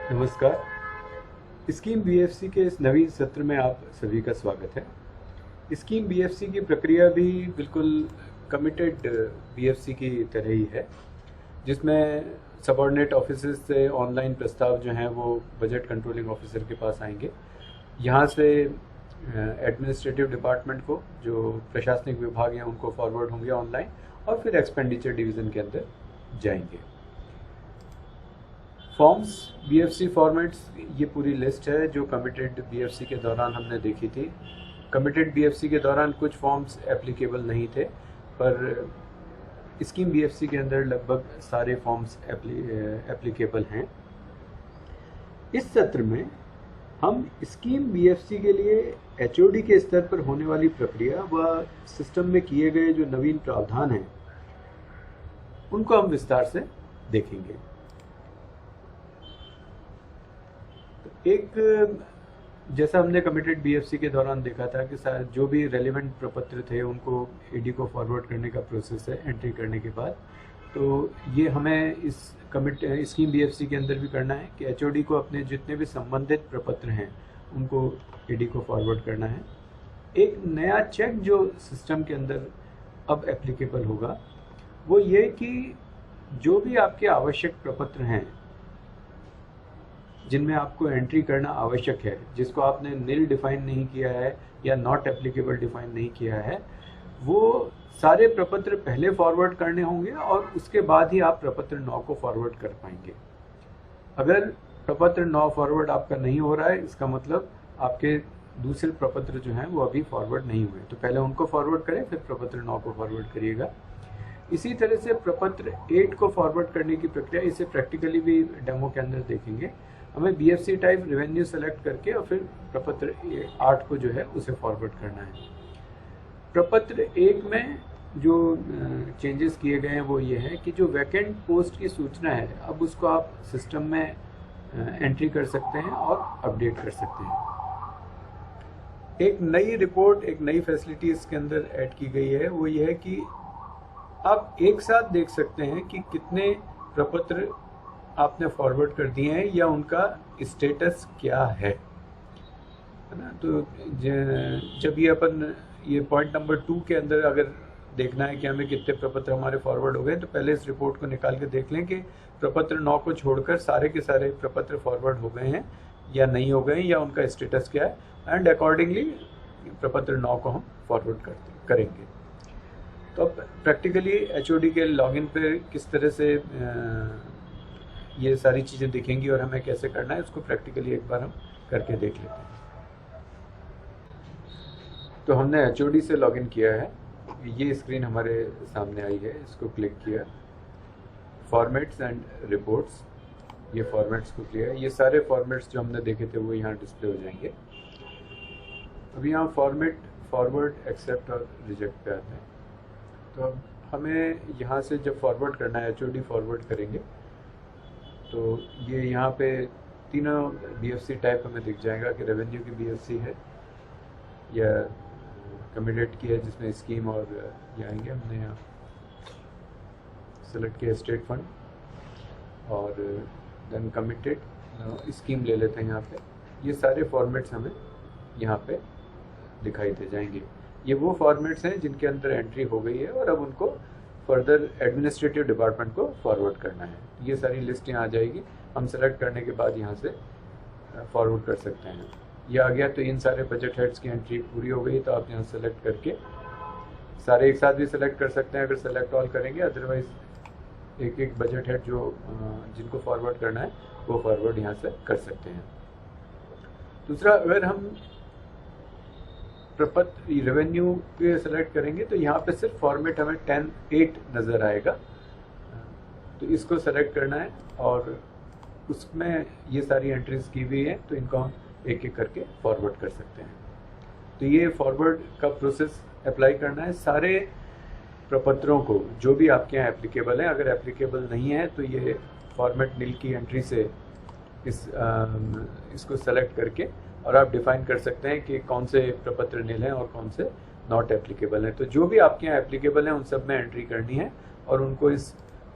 नमस्कार। Scheme BFC के इस नवीन सत्र में आप सभी का स्वागत है। स्कीम बीएफसी की प्रक्रिया भी बिल्कुल कमिटेड बीएफसी की तरह ही है, जिसमें सबऑर्डिनेट ऑफिसर्स से ऑनलाइन प्रस्ताव जो हैं वो बजट कंट्रोलिंग ऑफिसर के पास आएंगे। यहाँ से एडमिनिस्ट्रेटिव डिपार्टमेंट को, जो प्रशासनिक विभाग हैं, उनको फॉरवर्ड होंगे ऑनलाइन और फिर एक्सपेंडिचर डिवीज़न के अंदर जाएंगे। फॉर्म्स, बीएफसी फॉर्मेट्स, ये पूरी लिस्ट है जो कमिटेड बीएफसी के दौरान हमने देखी थी। कमिटेड बीएफसी के दौरान कुछ फॉर्म्स एप्लीकेबल नहीं थे, पर स्कीम बीएफसी के अंदर लगभग सारे फॉर्म्स एप्लीकेबल हैं। इस सत्र में हम स्कीम बीएफसी के लिए एचओडी के स्तर पर होने वाली प्रक्रिया व सिस्टम में किए गए जो नवीन प्रावधान हैं उनको हम विस्तार से देखेंगे। एक, जैसा हमने कमिटेड बीएफसी के दौरान देखा था कि जो भी रेलिवेंट प्रपत्र थे उनको ईडी को फॉरवर्ड करने का प्रोसेस है एंट्री करने के बाद। तो ये हमें इस स्कीम बीएफसी के अंदर भी करना है कि एचओडी को अपने जितने भी संबंधित प्रपत्र हैं उनको ईडी को फॉरवर्ड करना है। एक नया चेक जो सिस्टम के अंदर अब एप्लीकेबल होगा वो ये कि जो भी आपके आवश्यक प्रपत्र हैं जिनमें आपको एंट्री करना आवश्यक है, जिसको आपने नील डिफाइन नहीं किया है या नॉट एप्लीकेबल डिफाइन नहीं किया है, वो सारे प्रपत्र पहले फॉरवर्ड करने होंगे और उसके बाद ही आप प्रपत्र 9 को फॉरवर्ड कर पाएंगे। अगर प्रपत्र 9 फॉरवर्ड आपका नहीं हो रहा है, इसका मतलब आपके दूसरे प्रपत्र जो हैं वो अभी फॉरवर्ड नहीं हुए, तो पहले उनको फॉरवर्ड करें, फिर प्रपत्र 9 को फॉरवर्ड करिएगा। इसी तरह से प्रपत्र 8 को फॉरवर्ड करने की प्रक्रिया, इसे प्रैक्टिकली भी डेमो के अंदर देखेंगे। हमें बीएफसी टाइप रेवेन्यू सेलेक्ट करके और फिर प्रपत्र 8 को जो है उसे फॉरवर्ड करना है। प्रपत्र 1 में जो चेंजेस किए गए हैं वो ये है कि जो वैकेंट पोस्ट की सूचना है अब उसको आप सिस्टम में एंट्री कर सकते हैं और अपडेट कर सकते हैं। एक नई रिपोर्ट, एक नई फैसिलिटी इसके अंदर ऐड की गई है, वो ये है कि आप एक साथ देख सकते हैं कि कितने प्रपत्र आपने फॉरवर्ड कर दिए हैं या उनका स्टेटस क्या है ना। तो जब ये पॉइंट नंबर 2 के अंदर अगर देखना है कि हमें कितने प्रपत्र हमारे फॉरवर्ड हो गए, तो पहले इस रिपोर्ट को निकाल के देख लें कि प्रपत्र 9 को छोड़कर सारे के सारे प्रपत्र फॉरवर्ड हो गए हैं या नहीं हो गए या उनका स्टेटस क्या है, एंड अकॉर्डिंगली प्रपत्र 9 को हम फॉरवर्ड करेंगे। तो अब प्रैक्टिकली एचओडी के लॉगिन पे किस तरह से ये सारी चीज़ें दिखेंगी और हमें कैसे करना है, उसको प्रैक्टिकली एक बार हम करके देख लेते हैं। तो हमने एचओडी से लॉगिन किया है, ये स्क्रीन हमारे सामने आई है, इसको क्लिक किया, फॉर्मेट्स एंड रिपोर्ट्स, ये फॉर्मेट्स को किया है। ये सारे फॉर्मेट्स जो हमने देखे थे वो यहाँ डिस्प्ले हो जाएंगे। अभी यहाँ फॉर्मेट, फॉरवर्ड, एक्सेप्ट और रिजेक्ट पे आते हैं। तो अब हमें यहाँ से जब फॉरवर्ड करना है, एचओडी फॉरवर्ड करेंगे, तो ये यहाँ पे तीनों बीएफसी टाइप हमें दिख जाएगा कि रेवेन्यू की बीएफसी है या कमिटेड की है जिसमें स्कीम, और ये आएंगे, हमने यहाँ सेलेक्ट किया स्टेट फंड और देन कमिटेड, स्कीम ले लेते हैं यहाँ पे। ये सारे फॉर्मेट्स हमें यहाँ पे दिखाई दे जाएंगे। ये वो फॉर्मेट्स हैं जिनके अंदर एंट्री हो गई है और अब उनको फर्दर एडमिनिस्ट्रेटिव डिपार्टमेंट को फॉरवर्ड करना है। ये सारी लिस्ट यहाँ आ जाएगी, हम सेलेक्ट करने के बाद यहाँ से फॉरवर्ड कर सकते हैं। ये आ गया, तो इन सारे बजट हेड्स की एंट्री पूरी हो गई, तो आप यहाँ सेलेक्ट करके सारे एक साथ भी सेलेक्ट कर सकते हैं अगर सेलेक्ट ऑल करेंगे, अदरवाइज एक एक बजट हेड जो जिनको फॉरवर्ड करना है वो फॉरवर्ड यहाँ से कर सकते हैं। दूसरा, अगर हम प्रपत्र रेवेन्यू पे सेलेक्ट करेंगे तो यहाँ पे सिर्फ फॉर्मेट हमें 10-8 नज़र आएगा, तो इसको सेलेक्ट करना है और उसमें ये सारी एंट्रीज की हुई है, तो इनको हम एक एक करके फॉरवर्ड कर सकते हैं। तो ये फॉरवर्ड का प्रोसेस अप्लाई करना है सारे प्रपत्रों को जो भी आपके यहाँ एप्लीकेबल है। अगर एप्लीकेबल नहीं है तो ये फॉर्मेट नील की एंट्री से इसको सेलेक्ट करके और आप डिफाइन कर सकते हैं कि कौन से प्रपत्र नील हैं और कौन से नॉट एप्लीकेबल हैं। तो जो भी आपके यहाँ एप्लीकेबल हैं उन सब में एंट्री करनी है और उनको इस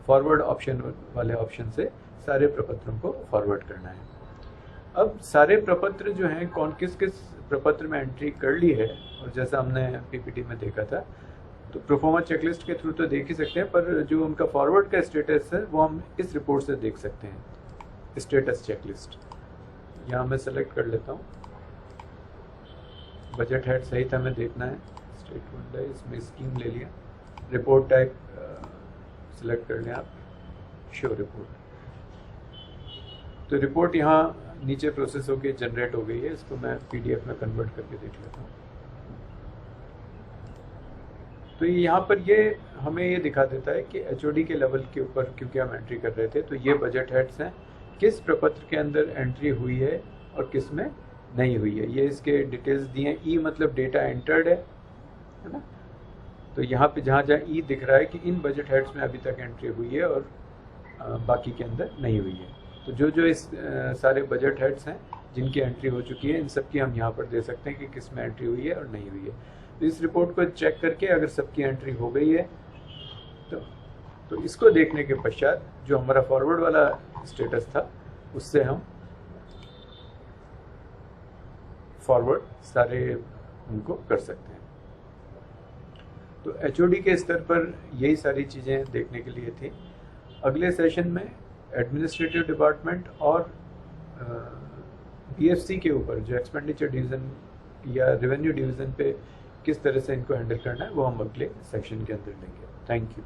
फॉरवर्ड ऑप्शन वाले ऑप्शन से सारे प्रपत्रों को फॉरवर्ड करना है। अब सारे प्रपत्र जो हैं किस किस प्रपत्र में एंट्री कर ली है, और जैसा हमने पीपीटी में देखा था, तो प्रोफोमा चेकलिस्ट के थ्रू तो देख ही सकते हैं, पर जो उनका फॉरवर्ड का स्टेटस है वो हम इस रिपोर्ट से देख सकते हैं। स्टेटस चेकलिस्ट यहाँ मैं सेलेक्ट कर लेता हूँ। बजट हेड सहित हमें देखना है। स्टेटमेंट है, इसमें स्कीम ले लिया। रिपोर्ट टाइप सिलेक्ट कर लें आप, शो रिपोर्ट। तो रिपोर्ट यहाँ नीचे प्रोसेस होके जनरेट हो गई है। इसको मैं पीडीएफ में कन्वर्ट करके देख लेता हूँ। तो यहाँ पर ये हमें ये दिखा देता है कि एचओडी के लेवल के ऊपर क्योंकि हम एंट्री कर रहे थे, तो ये बजट हेड्स हैं, किस प्रपत्र के अंदर एंट्री हुई है और किस में नहीं हुई है, ये इसके डिटेल्स दिए हैं। ई मतलब डेटा एंटर्ड है ना। तो यहाँ पे जहाँ जहाँ ई दिख रहा है कि इन बजट हेड्स में अभी तक एंट्री हुई है और बाकी के अंदर नहीं हुई है। तो जो इस सारे बजट हेड्स हैं जिनकी एंट्री हो चुकी है, इन सब की हम यहाँ पर दे सकते हैं कि किस में एंट्री हुई है और नहीं हुई है। तो इस रिपोर्ट को चेक करके अगर सबकी एंट्री हो गई है तो इसको देखने के पश्चात जो हमारा फॉरवर्ड वाला स्टेटस था उससे हम फॉरवर्ड सारे उनको कर सकते हैं। तो एचओडी के स्तर पर यही सारी चीज़ें देखने के लिए थी। अगले सेशन में एडमिनिस्ट्रेटिव डिपार्टमेंट और बीएफसी के ऊपर जो एक्सपेंडिचर डिवीज़न या रेवेन्यू डिवीज़न पे किस तरह से इनको हैंडल करना है वो हम अगले सेक्शन के अंदर लेंगे। Thank you.